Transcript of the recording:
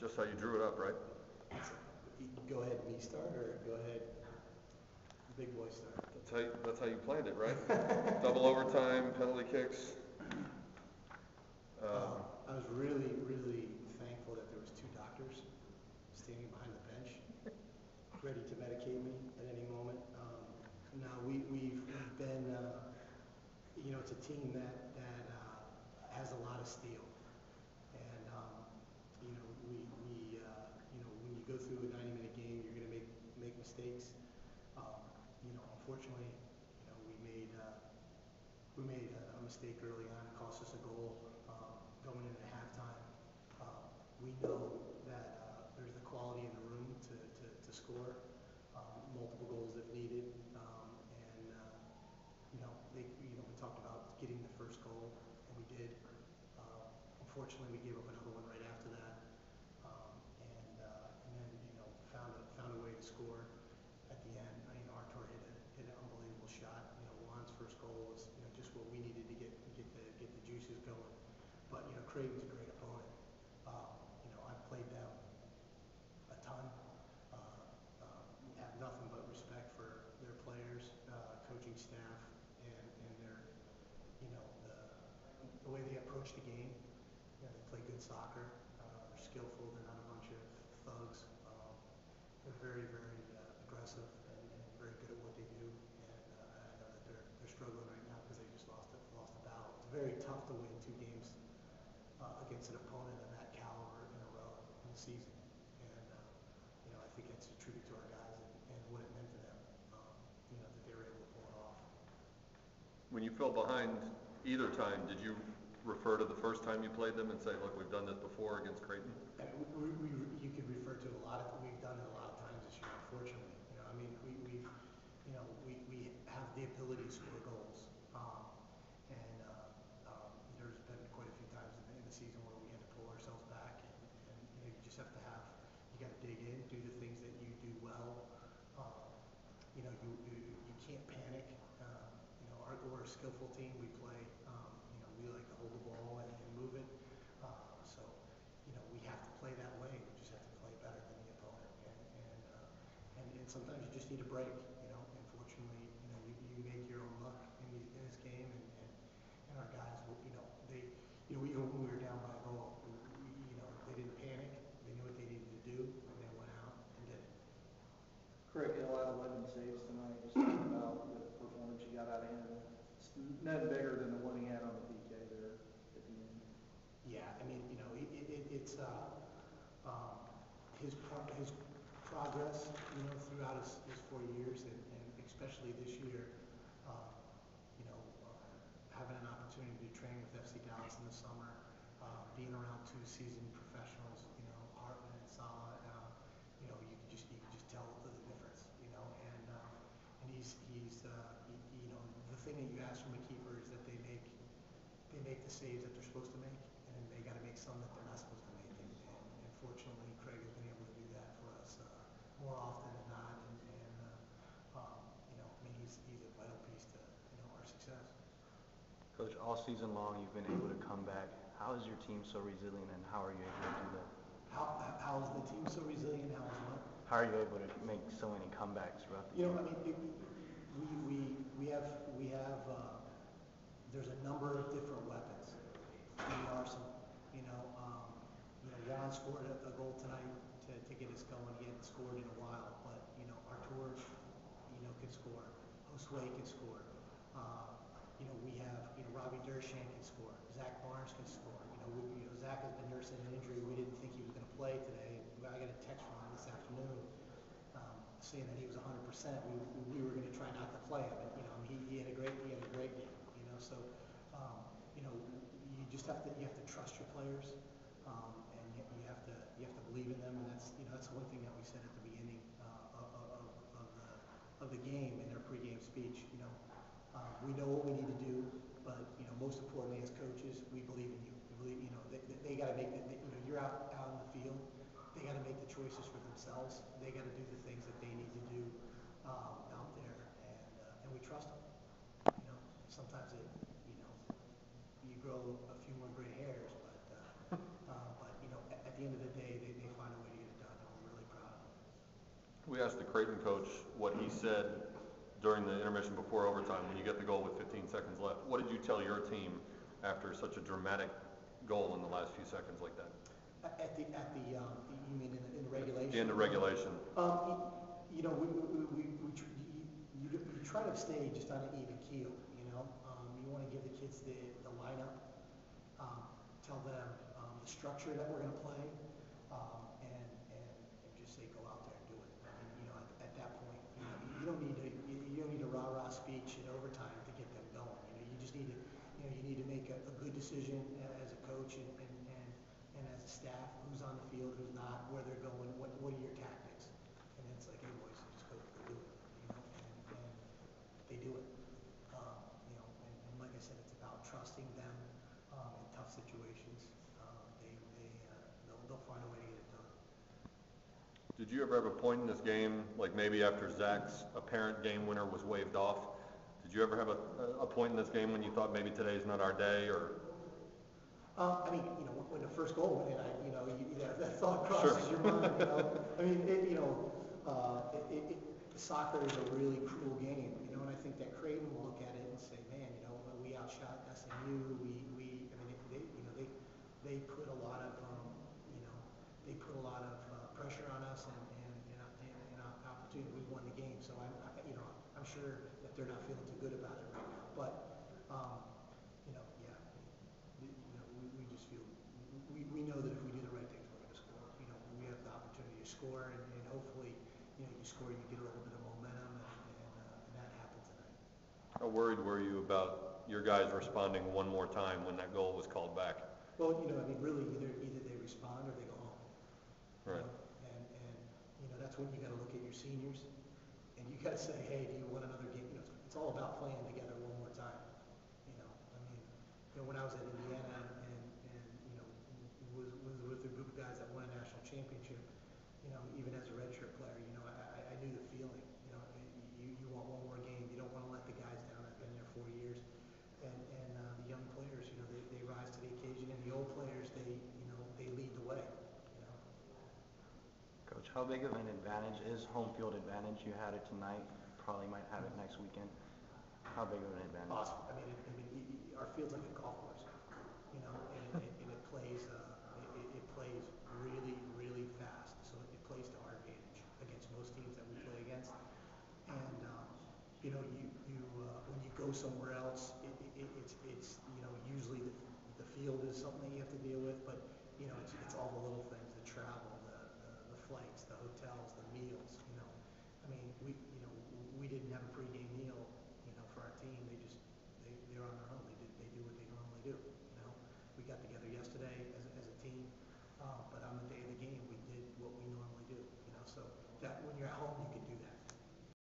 just how you drew it up, right? Go ahead, me start, or go ahead, big boy start? That's how you planned it, right? Double overtime, penalty kicks. I was really, really thankful that there was two doctors standing behind the bench, ready to medicate me at any moment. Now we've been, it's a team that has a lot of steel, and when you go through a 90-minute game, you're going to make mistakes. Unfortunately, we made a mistake early on. It cost us a goal going into halftime. We know that there's the quality in the room to score multiple goals if needed. We talked about getting the first goal, and we did. Unfortunately, we gave up another one right after that, and then found a way to score at the end. Artur hit an unbelievable shot. Juan's first goal was just what we needed to get the juices going. But Creighton's a great opponent. I've played them a ton. Have nothing but respect for their players, coaching staff, and their the way they approach the game. They play good soccer. They're skillful. They're not a bunch of thugs. They're very, very aggressive and very good at what they do. And I know that they're struggling right now because they just lost a battle. It's very tough to win 2 games against an opponent of that caliber in a row in the season. And I think it's a tribute to our guys and what it meant to them. That they were able to pull it off. When you fell behind either time, did you refer to the first time you played them and say, look, we've done this before against Creighton? You could refer to we've done it a lot of times this year, unfortunately. We have the ability to score goals. There's been quite a few times in the season where we had to pull ourselves back, and you just have to you got to dig in, do the things that you do well. You can't panic. We're a skillful team. We play. We like to hold the ball and move it. So we have to play that way. We just have to play better than the opponent. And sometimes you just need a break. Unfortunately, you make your own luck in this game, and our guys, even when we were down by a goal, they didn't panic. They knew what they needed to do, and they went out and did it. Creighton allowed 11 saves tonight. Just talking about the performance you got out of him. It's nothing bigger than the one he had on the PK there at the end. Yeah, it's his progress, throughout his 4 years, and especially this year, having an opportunity to train with FC Dallas in the summer, being around 2 seasoned professionals, Hartman and Sala, you can just tell the difference, and he's the thing that you ask from a keeper is that they make the saves that they're supposed to make, and then they got to make some that they're not supposed to make, and fortunately Craig has been able to do that for us more often than not, and he's a vital piece to our success. Coach, all season long you've been able to come back. How is your team so resilient, and how are you able to do that? How is the team so resilient? How is what? How are you able to make so many comebacks throughout the year? We have there's a number of different weapons in the arsenal. Juan scored a goal tonight to get us going. He hadn't scored in a while, but Artur, can score. Josue can score. We have Robbie Dershan can score. Zach Barnes can score. Zach has been nursing an injury. We didn't think he was going to play today. I got a text from him this afternoon saying that he was 100%. We were going to try not to play him, and he had a great game. So you just have to trust your players, and you have to believe in them, and that's one thing that we said at the beginning of the game in their pregame speech. We know what we need to do, but most importantly as coaches, we believe in you. We believe they got to make you're out in the field. They got to make the choices for themselves. They got to do the things that they need to do out there, and we trust them. Sometimes you grow a few more gray hairs, but at the end of the day, they We asked the Creighton coach what he said during the intermission before overtime when you get the goal with 15 seconds left. What did you tell your team after such a dramatic goal in the last few seconds like that? You mean in the regulation? At the end of regulation. You know, you try to stay just on an even keel, you know? You want to give the kids the lineup, tell them the structure that we're going to play, and just say go out there and do it. I mean, you know, at that point, you don't need a rah-rah speech in overtime to get them going. You know, you just need to, you need to make a good decision as a coach and as a staff, who's on the field, who's not, where they're going, what are your tactics? And it's like, hey boys, just go do it, you know, and they do it. You know, and like I said, it's about trusting them in tough situations. They'll find a way to get it done. Did you ever have a point in this game, like maybe after Zach's apparent game winner was waved off, did you ever have a point in this game when you thought maybe today's not our day, or? I mean, you know, when the first goal went in, that thought crosses your mind, you know. I mean, soccer is a really cruel game, you know, and I think that Creighton will look at it and say, man, you know, we outshot SMU. They put a lot of, pressure on us and opportunity. We won the game, so I'm sure that they're not feeling too good about it right now. But we just feel we know that if we do the right things, we're going to score. You know, we have the opportunity to score, and hopefully, you score, you get a little bit of momentum, and that happened tonight. How worried were you about your guys responding one more time when that goal was called back? Well, really, either they respond or they go home. Right. And that's when you got to look at your seniors, and you got to say, hey, do you want another game? You know, it's all about playing together one more time. When I was at Indiana and was with a group of guys that won a national championship, even as a redshirt player, I knew the feeling. You want one more game. You don't want to let the guys down. I've been there 4 years, and the young players, they rise to the occasion, and the old players, they lead the way. Coach, how big of an advantage is home field advantage? You had it tonight, probably might have it next weekend. How big of an advantage? Awesome. I mean, our field's like a golf course, and it plays really, really fast. So it plays to our advantage against most teams that we play against. And when you go somewhere else, it's usually the field is something that you have to deal with, but it's all the little things, the travel, the flights, the hotels, the meals. I mean, we didn't have a pregame meal, for our team. They're on their